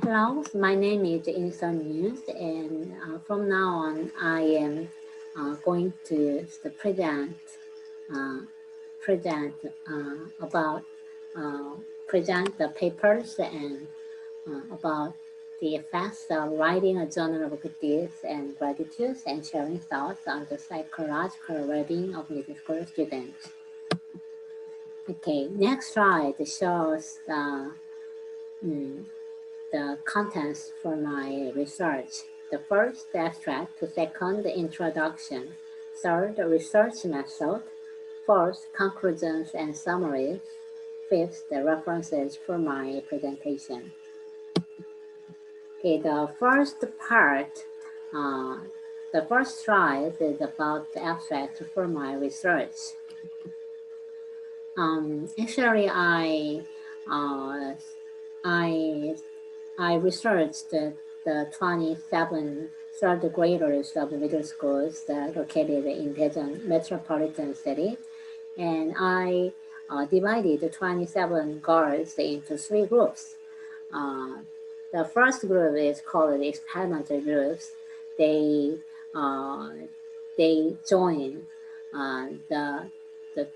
Hello, my name is Inseon, and from now on, I am going to present uh, present about present the papers and about the effects of writing a journal of good deeds and gratitude and sharing thoughts on the psychological well-being of middle school students. Okay, next slide shows the contents for my research. The first, the abstract. The second, the introduction. Third, the research method. Fourth, conclusions and summaries. Fifth, the references for my presentation. Okay, the first part, the first slide is about the abstract for my research. Actually, I researched the 27 third graders of middle schools that are located in Daejeon metropolitan city, and I divided the 27 girls into 3 groups. The first group is called the experimental groups. They join the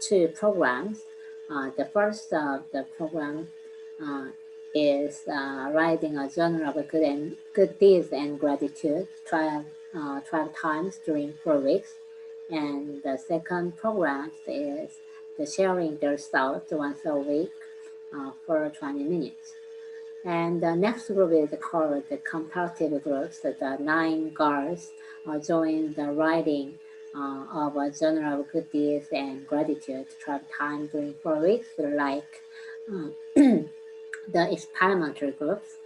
2 programs. The first of the program is writing a journal of good deeds and gratitude 12 times during 4 weeks. And the second program is the sharing their thoughts once a week for 20 minutes. And the next group is called the comparative groups. The 9 girls join the writing of a journal of good deeds and gratitude 12 times during 4 weeks, like the experimental groups,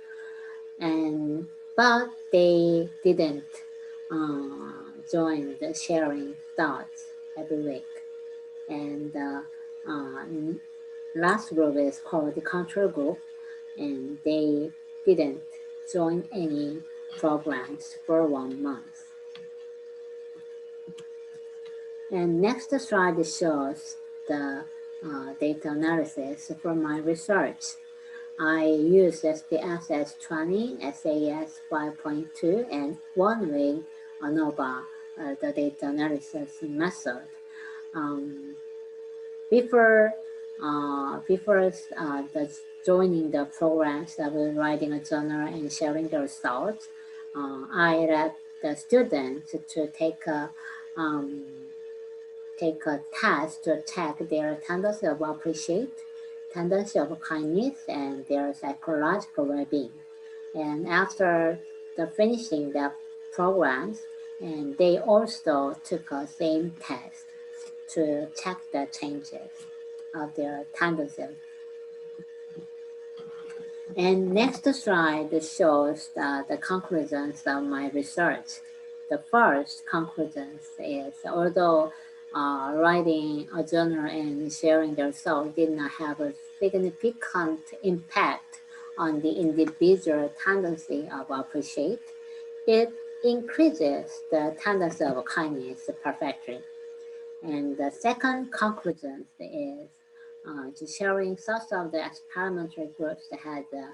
but they didn't join the sharing thoughts every week. And last group is called the control group, and they didn't join any programs for 1 month. And next slide shows the data analysis for my research. I used SPSS 20, SAS 5.2, and one-way ANOVA, the data analysis method. Before joining the programs of writing a journal and sharing their thoughts, I let the students to take a test to check their tendency of appreciate, tendency of kindness, and their psychological well-being. And after finishing the programs, and they also took a same test to check the changes of their tendency. And next slide shows the conclusions of my research. The first conclusion is, although writing a journal and sharing their thoughts did not have a significant impact on the individual tendency of appreciate, it increases the tendency of kindness perfectly. And the second conclusion is sharing thoughts of the experimental groups had a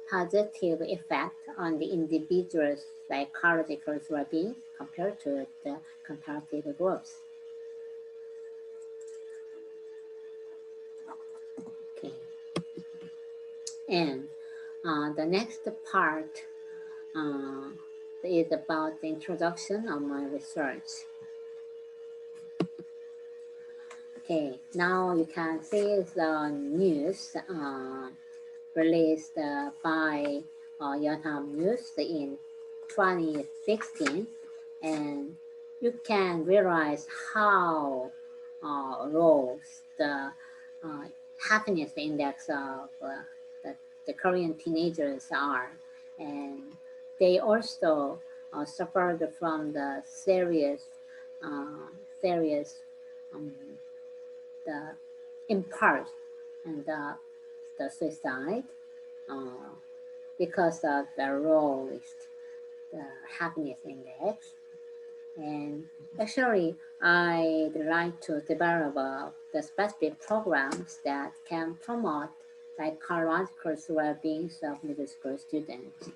positive effect on the individual's psychological well-being compared to the comparative groups. Okay. And the next part is about the introduction of my research. Okay, now you can see the news released by Yonhap News in 2016, and you can realize how low the happiness index of the Korean teenagers are, and they also suffered from the serious the impulse and the suicide because of the lowest the happiness index. And actually, I'd like to develop the specific programs that can promote psychological well-being of middle school students.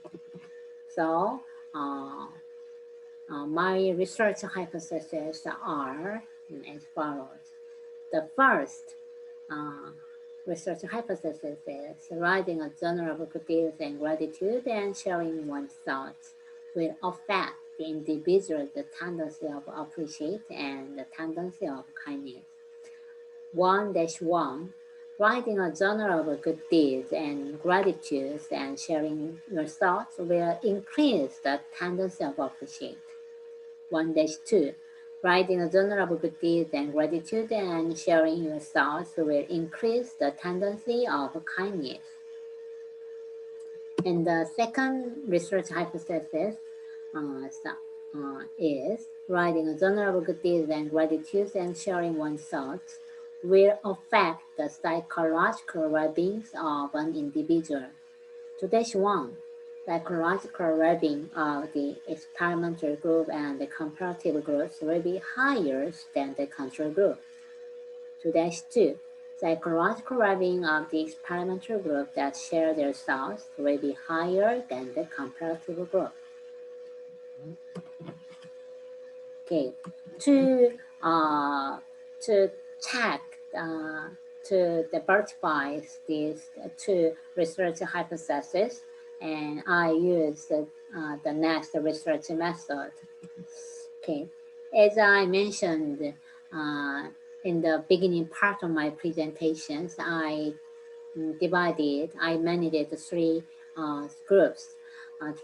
So, my research hypotheses are as follows. The first research hypothesis is writing a journal of good deeds and gratitude and sharing one's thoughts will affect the individual the tendency of appreciate and the tendency of kindness. 1-1 Writing a journal of good deeds and gratitude and sharing your thoughts will increase the tendency of appreciate. 1-2 Writing a journal of good deeds and gratitude and sharing your thoughts will increase the tendency of kindness. And the second research hypothesis is writing a journal of good deeds and gratitude and sharing one's thoughts will affect the psychological well-being of an individual. 2-1 Psychological well-being of the experimental group and the comparative groups will be higher than the control group. 2-2 Psychological well-being of the experimental group that share their thoughts will be higher than the comparative group. Okay, to check to verify these two research hypotheses, and I use the next research method. Okay, as I mentioned in the beginning part of my presentations, I managed three groups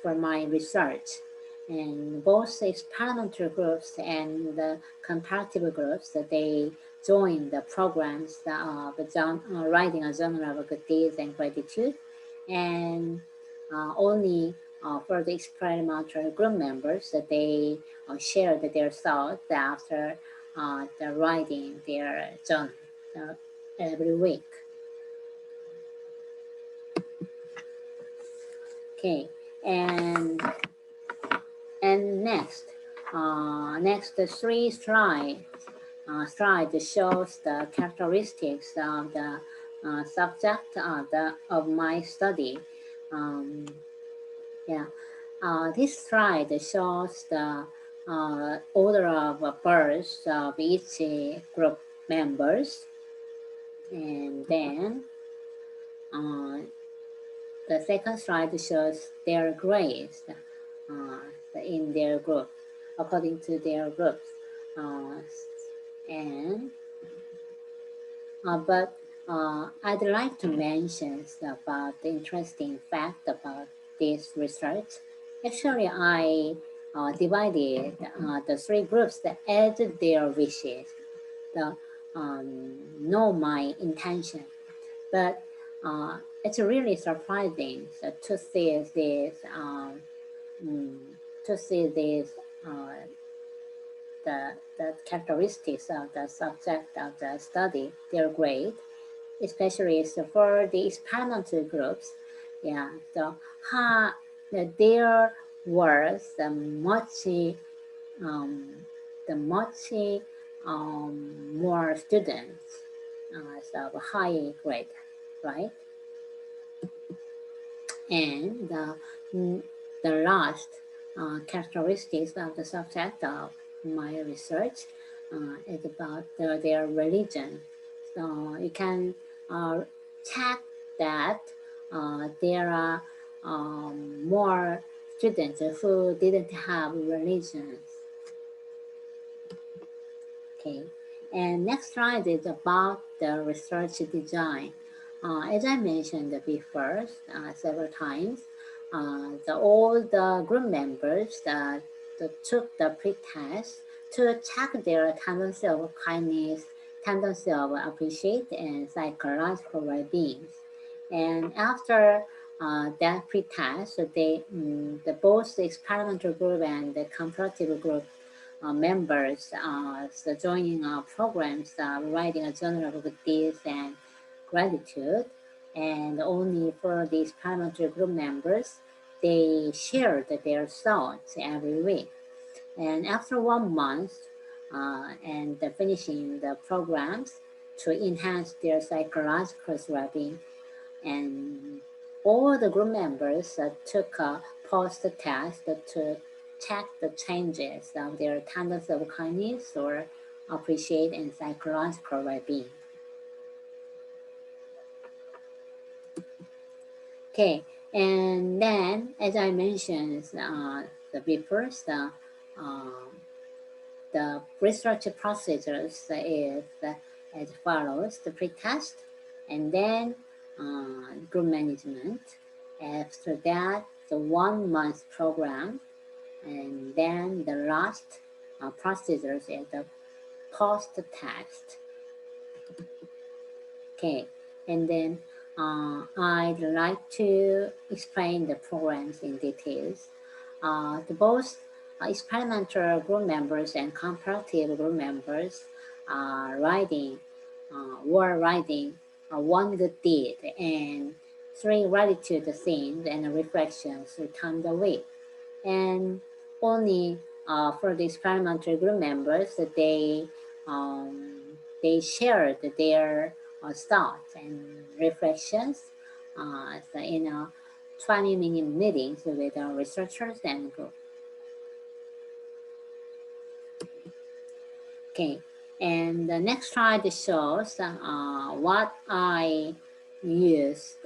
for my research, and both experimental groups and the comparative groups, they joined the programs of writing a journal of good deeds and gratitude, and only for the experimental group members, they shared their thoughts after the writing their journal every week. Okay, and next three slides shows the characteristics of the subject of my study. This slide shows the order of birth of each group members, and then the second slide shows their grades in their group, according to their groups. But I'd like to mention about the interesting fact about this research. Actually, I divided the three groups as their wishes. Know my intention, but it's really surprising to see this. The characteristics of the subject of the study, their grade, especially for the experimental groups. So there was much more students of high grade, right? And the last characteristics of the subject of my research is about their religion. So you can check that there are more students who didn't have religions. Okay, and next slide is about the research design. As I mentioned before several times, all the group members took the pretest to check their tendency of kindness, tendency of appreciate, and psychological well-being. And after that pretest, the both the experimental group and the comparative group members joining our programs, writing a journal of good deeds and gratitude. And only for the experimental group members, they shared their thoughts every week. And after 1 month and finishing the programs to enhance their psychological well-being, and all the group members took a post-test to check the changes of their tendency of kindness or appreciate and psychological well-being. Okay, and then as I mentioned before, the research procedures is as follows: the pre-test, and then group management. After that, the 1 month program, and then the last procedures is the post-test. Okay, and then I'd like to explain the programs in details. Both experimental group members and comparative group members were writing one good deed and 3 gratitude scenes and reflections 3 times a week. And only for the experimental group members, they shared their thoughts and reflections in a 20-minute meetings with researchers and group. Okay, and the next slide shows what I used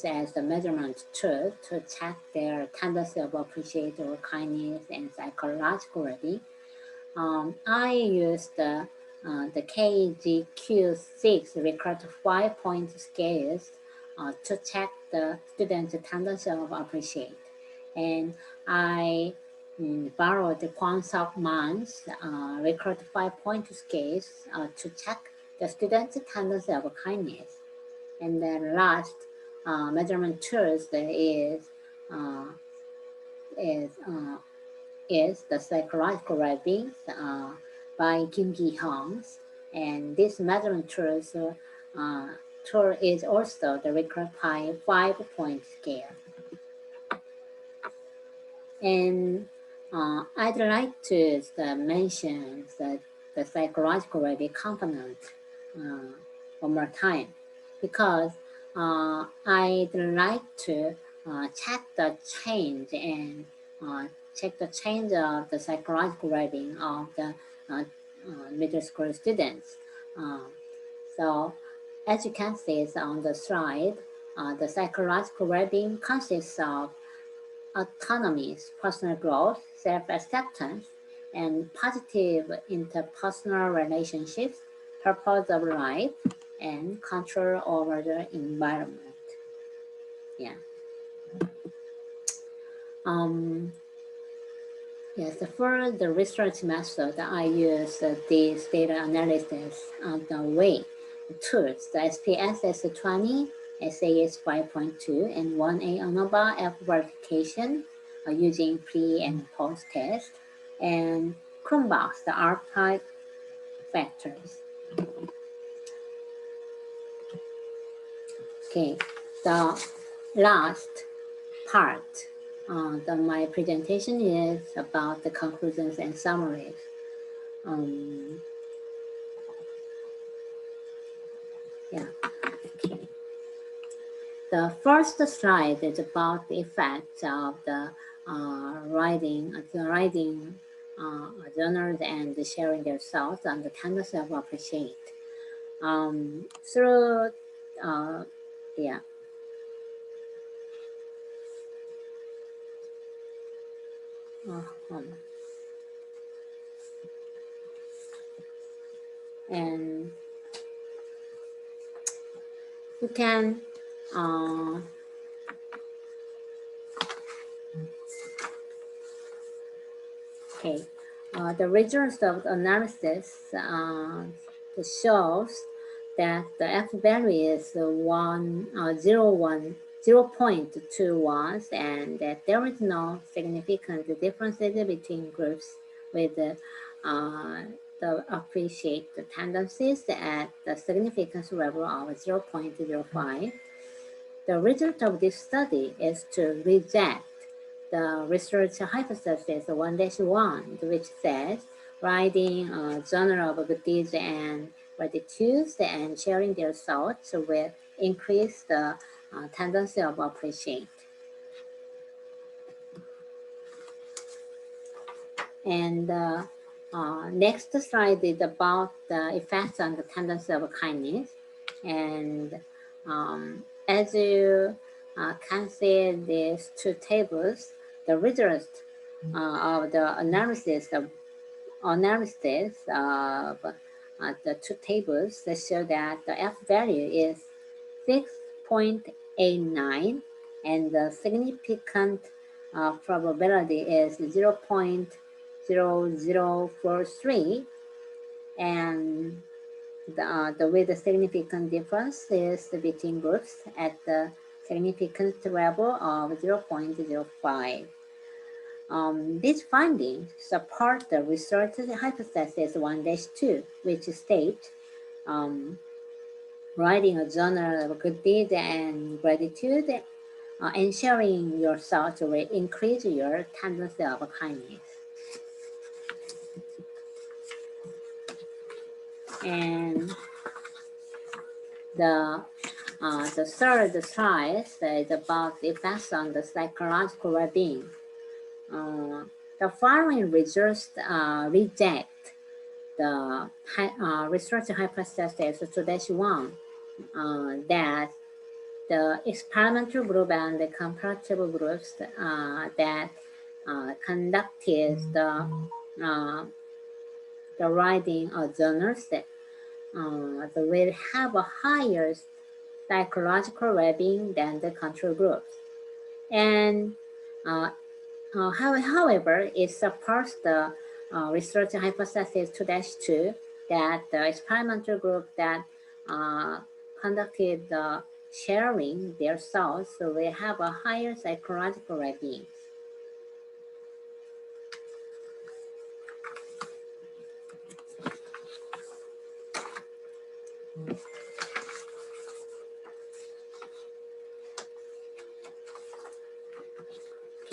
as the measurement tool to check their tendency of appreciate or kindness and psychological well-being. I used the KGQ6 Richter 5-point scales to check the students' tendency of appreciate, and I borrowed the Kwon-Sok Man's Richter 5-point scales to check the students' tendency of kindness. And then last measurement tools is the psychological well-being by Kim Ki-hong, and this measurement tool is also the Richter 5-point scale. And I'd like to mention the psychological well-being component one more time, because I'd like to check the change and check the change of the psychological well-being of the middle school students. So as you can see on the slide, the psychological well-being consists of autonomy, personal growth, self-acceptance, and positive interpersonal relationships, purpose of life, and control over the environment. Yeah. Yes, for the research method, I use this data analysis of the way tools, the SPSS20, SAS 5.2, and 1A ANOVA F verification using pre and post test, and Chromebox, the R-type factors. Okay, the last part my presentation is about the conclusions and summaries. Yeah. Okay. The first slide is about the effects of the writing journals and sharing their thoughts on the tendency of appreciate. Through yeah. And you can okay, the results of the analysis shows that the F value is 0.21, and that there is no significant differences between groups with the appreciate the tendencies at the significance level of 0.05. The result of this study is to reject the research hypothesis 1-1, which says writing a journal of good deeds and gratitude and sharing their thoughts will increase the tendency of appreciate. And next slide is about the effects on the tendency of kindness. And as you can see these two tables, the result of the analysis of the two tables that show that the F value is 6.89 and the significant probability is 0.0043, and with the significant difference is between groups at the significance level of 0.05. These findings support the research hypothesis 1-2, which states writing a journal of good deeds and gratitude and sharing your thoughts will increase your tendency of kindness. And the third slide is about the effects on the psychological well-being. The following results reject the research hypothesis 2-1 that the experimental group and the comparative groups that conducted the writing of journals will have a higher psychological well-being than the control groups. And however, it supports the research hypothesis 2-2 that the experimental group that conducted the sharing their thoughts will have a higher psychological well-being.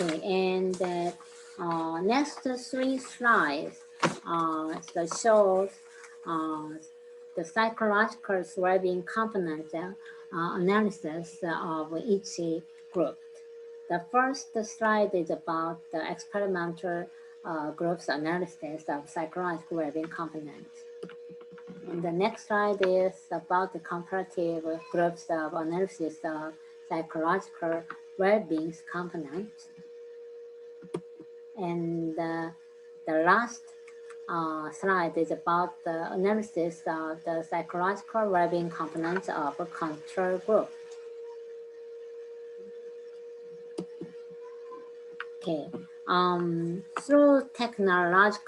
Okay, and the next three slides shows the psychological well-being component analysis of each group. The first slide is about the experimental group's analysis of psychological well-being components. And the next slide is about the comparative groups of analysis of psychological well-being components. And the last slide is about the analysis of the psychological well-being components of a control group. Okay. Through technology,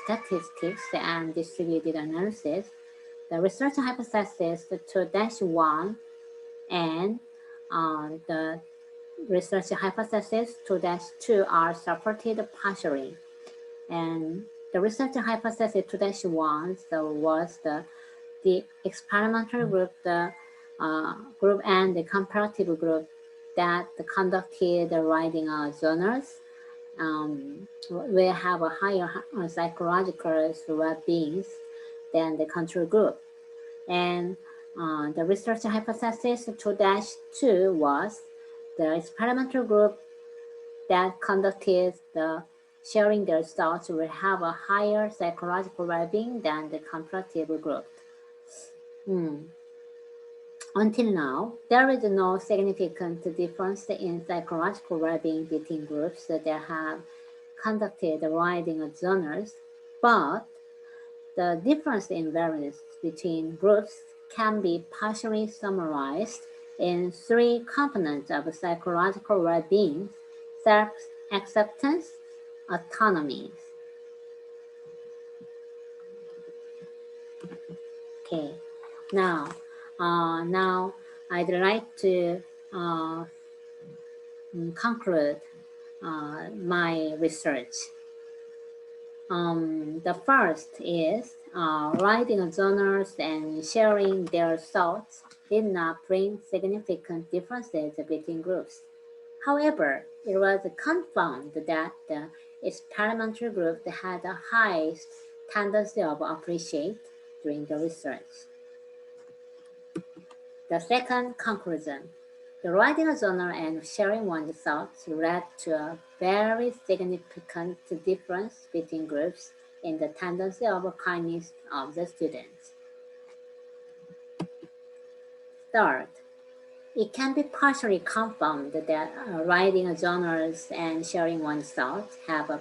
statistics, and distributed analysis, the research hypothesis 2-1 and the research hypothesis 2-2 are supported partially. And the research hypothesis 2-1 was the experimental group, the group and the comparative group that conducted the writing journals will have a higher psychological well-being than the control group. And the research hypothesis 2-2 was the experimental group that conducted the sharing their thoughts will have a higher psychological well-being than the comparative group. Until now, there is no significant difference in psychological well-being between groups that have conducted the writing of journals, but the difference in variance between groups can be partially summarized in three components of psychological well-being: self-acceptance, autonomy. Okay, now I'd like to conclude my research. The first is writing journals and sharing their thoughts did not bring significant differences between groups. However, it was confirmed that the experimental group had a high tendency of appreciate, during the research. The second conclusion. The writing a journal and sharing one's thoughts led to a very significant difference between groups in the tendency of kindness of the students. Third, it can be partially confirmed that writing journals and sharing one's thoughts have a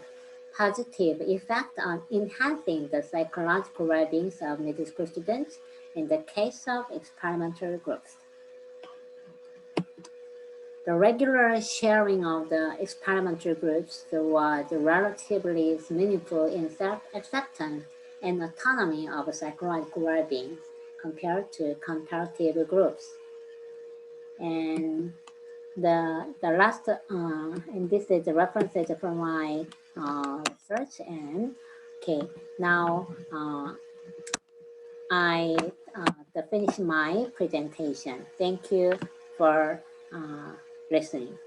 positive effect on enhancing the psychological well-being of middle school students in the case of experimental groups. The regular sharing of the experimental groups was relatively meaningful in self-acceptance and autonomy of psychological well-being compared to comparative groups. And the last, and this is the references from my research. And okay, now I finish my presentation. Thank you for listening.